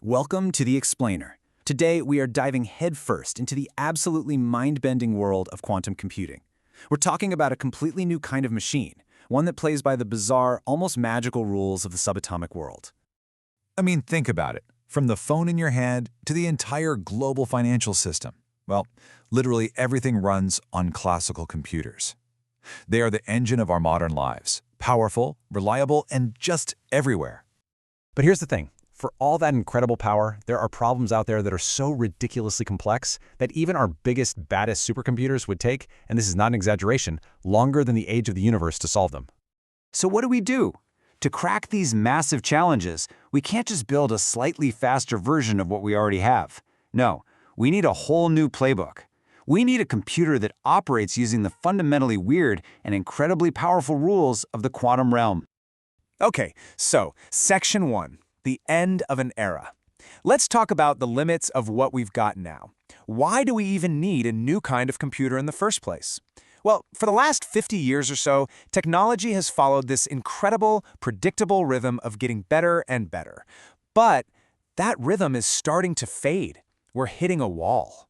Welcome to The Explainer. Today, we are diving headfirst into the absolutely mind-bending world of quantum computing. We're talking about a completely new kind of machine, one that plays by the bizarre, almost magical rules of the subatomic world. I mean, think about it. From the phone in your hand to the entire global financial system. Well, literally everything runs on classical computers. They are the engine of our modern lives, powerful, reliable, and just everywhere. But here's the thing. For all that incredible power, there are problems out there that are so ridiculously complex that even our biggest, baddest supercomputers would take, and this is not an exaggeration, longer than the age of the universe to solve them. So what do we do? To crack these massive challenges, we can't just build a slightly faster version of what we already have. No, we need a whole new playbook. We need a computer that operates using the fundamentally weird and incredibly powerful rules of the quantum realm. Okay, so Section 1. The end of an era. Let's talk about the limits of what we've got now. Why do we even need a new kind of computer in the first place? Well, for the last 50 years or so, technology has followed this incredible, predictable rhythm of getting better and better. But that rhythm is starting to fade. We're hitting a wall.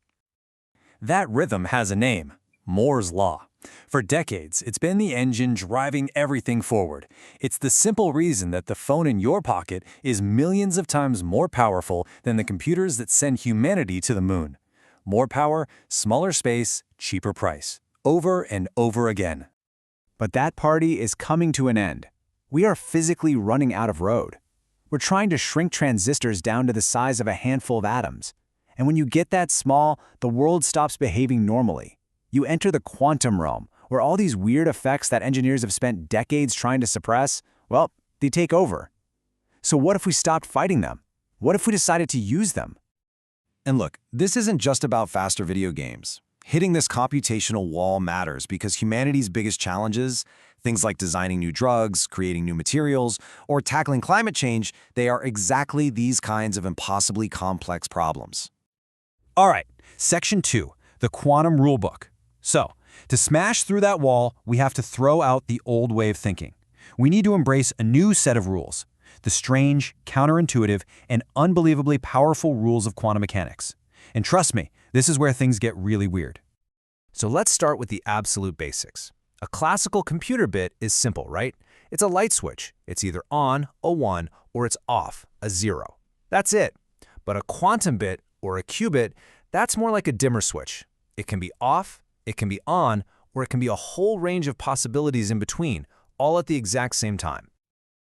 That rhythm has a name: Moore's Law. For decades, it's been the engine driving everything forward. It's the simple reason that the phone in your pocket is millions of times more powerful than the computers that send humanity to the moon. More power, smaller space, cheaper price. Over and over again. But that party is coming to an end. We are physically running out of road. We're trying to shrink transistors down to the size of a handful of atoms. And when you get that small, the world stops behaving normally. You enter the quantum realm, where all these weird effects that engineers have spent decades trying to suppress, well, they take over. So what if we stopped fighting them? What if we decided to use them? And look, this isn't just about faster video games. Hitting this computational wall matters because humanity's biggest challenges, things like designing new drugs, creating new materials, or tackling climate change, they are exactly these kinds of impossibly complex problems. All right, Section 2, the quantum rulebook. So, to smash through that wall, we have to throw out the old way of thinking. We need to embrace a new set of rules, the strange, counterintuitive, and unbelievably powerful rules of quantum mechanics. And trust me, this is where things get really weird. So let's start with the absolute basics. A classical computer bit is simple, right? It's a light switch. It's either on, a 1, or it's off, a 0. That's it. But a quantum bit, or a qubit, that's more like a dimmer switch. It can be off, it can be on, or it can be a whole range of possibilities in between, all at the exact same time.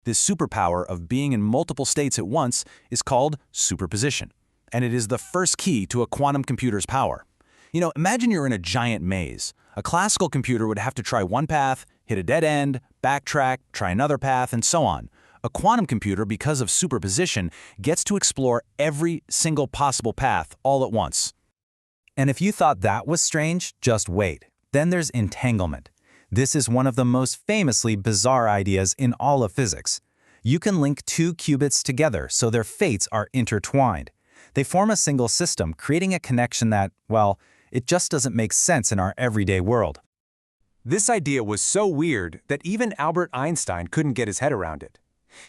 This superpower of being in multiple states at once is called superposition, and it is the first key to a quantum computer's power. Imagine you're in a giant maze. A classical computer would have to try one path, hit a dead end, backtrack, try another path, and so on. A quantum computer, because of superposition, gets to explore every single possible path all at once. And if you thought that was strange, just wait. Then there's entanglement. This is one of the most famously bizarre ideas in all of physics. You can link two qubits together so their fates are intertwined. They form a single system, creating a connection that, well, it just doesn't make sense in our everyday world. This idea was so weird that even Albert Einstein couldn't get his head around it.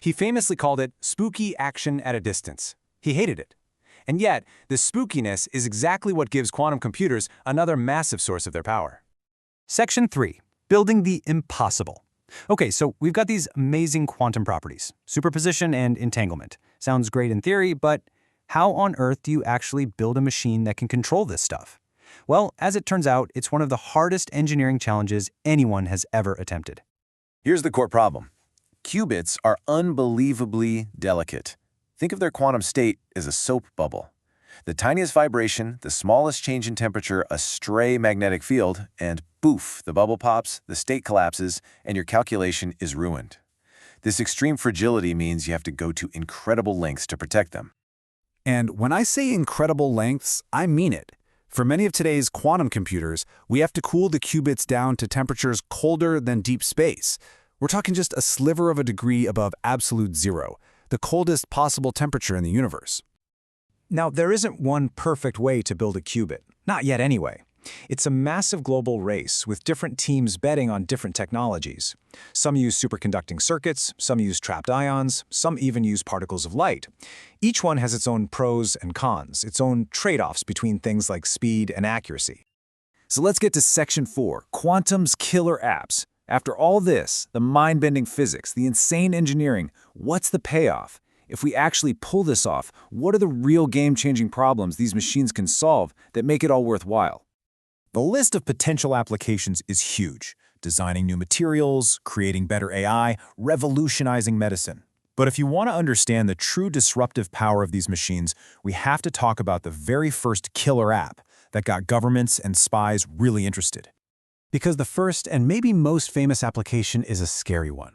He famously called it spooky action at a distance. He hated it. And yet, the spookiness is exactly what gives quantum computers another massive source of their power. Section 3. Building the impossible. Okay, so we've got these amazing quantum properties, superposition and entanglement. Sounds great in theory, but how on earth do you actually build a machine that can control this stuff? Well, as it turns out, it's one of the hardest engineering challenges anyone has ever attempted. Here's the core problem. Qubits are unbelievably delicate. Think of their quantum state as a soap bubble. The tiniest vibration, the smallest change in temperature, a stray magnetic field, and poof, the bubble pops, the state collapses, and your calculation is ruined. This extreme fragility means you have to go to incredible lengths to protect them. And when I say incredible lengths, I mean it. For many of today's quantum computers, we have to cool the qubits down to temperatures colder than deep space. We're talking just a sliver of a degree above absolute zero, the coldest possible temperature in the universe. Now, there isn't one perfect way to build a qubit. Not yet anyway. It's a massive global race with different teams betting on different technologies. Some use superconducting circuits, some use trapped ions, some even use particles of light. Each one has its own pros and cons, its own trade-offs between things like speed and accuracy. So let's get to Section 4, Quantum's Killer Apps. After all this, the mind-bending physics, the insane engineering, what's the payoff? If we actually pull this off, what are the real game-changing problems these machines can solve that make it all worthwhile? The list of potential applications is huge. Designing new materials, creating better AI, revolutionizing medicine. But if you want to understand the true disruptive power of these machines, we have to talk about the very first killer app that got governments and spies really interested. Because the first and maybe most famous application is a scary one.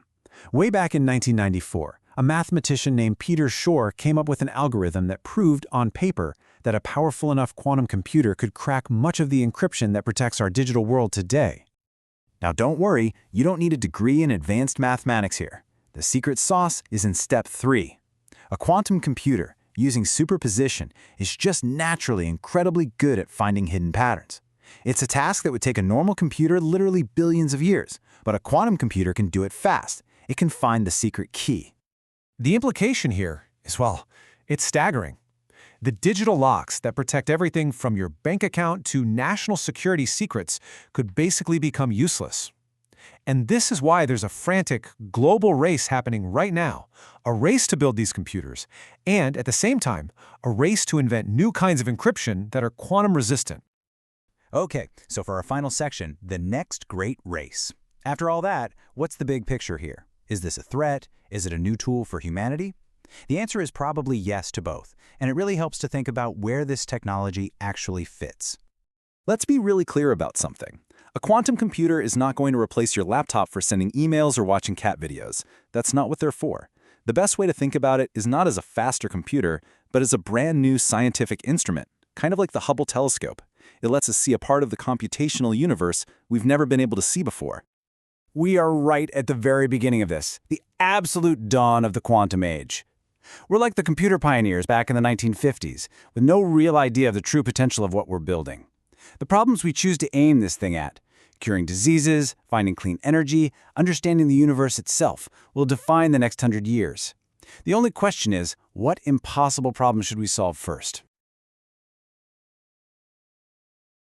Way back in 1994, a mathematician named Peter Shor came up with an algorithm that proved, on paper, that a powerful enough quantum computer could crack much of the encryption that protects our digital world today. Now don't worry, you don't need a degree in advanced mathematics here. The secret sauce is in step 3. A quantum computer, using superposition, is just naturally incredibly good at finding hidden patterns. It's a task that would take a normal computer literally billions of years, but a quantum computer can do it fast. It can find the secret key. The implication here is, well, it's staggering. The digital locks that protect everything from your bank account to national security secrets could basically become useless. And this is why there's a frantic global race happening right now, a race to build these computers, and at the same time, a race to invent new kinds of encryption that are quantum resistant. Okay, so for our final section, the next great race. After all that, what's the big picture here? Is this a threat? Is it a new tool for humanity? The answer is probably yes to both, and it really helps to think about where this technology actually fits. Let's be really clear about something. A quantum computer is not going to replace your laptop for sending emails or watching cat videos. That's not what they're for. The best way to think about it is not as a faster computer, but as a brand new scientific instrument, kind of like the Hubble telescope. It lets us see a part of the computational universe we've never been able to see before. We are right at the very beginning of this, the absolute dawn of the quantum age. We're like the computer pioneers back in the 1950s, with no real idea of the true potential of what we're building. The problems we choose to aim this thing at, curing diseases, finding clean energy, understanding the universe itself, will define the next 100 years. The only question is, what impossible problem should we solve first?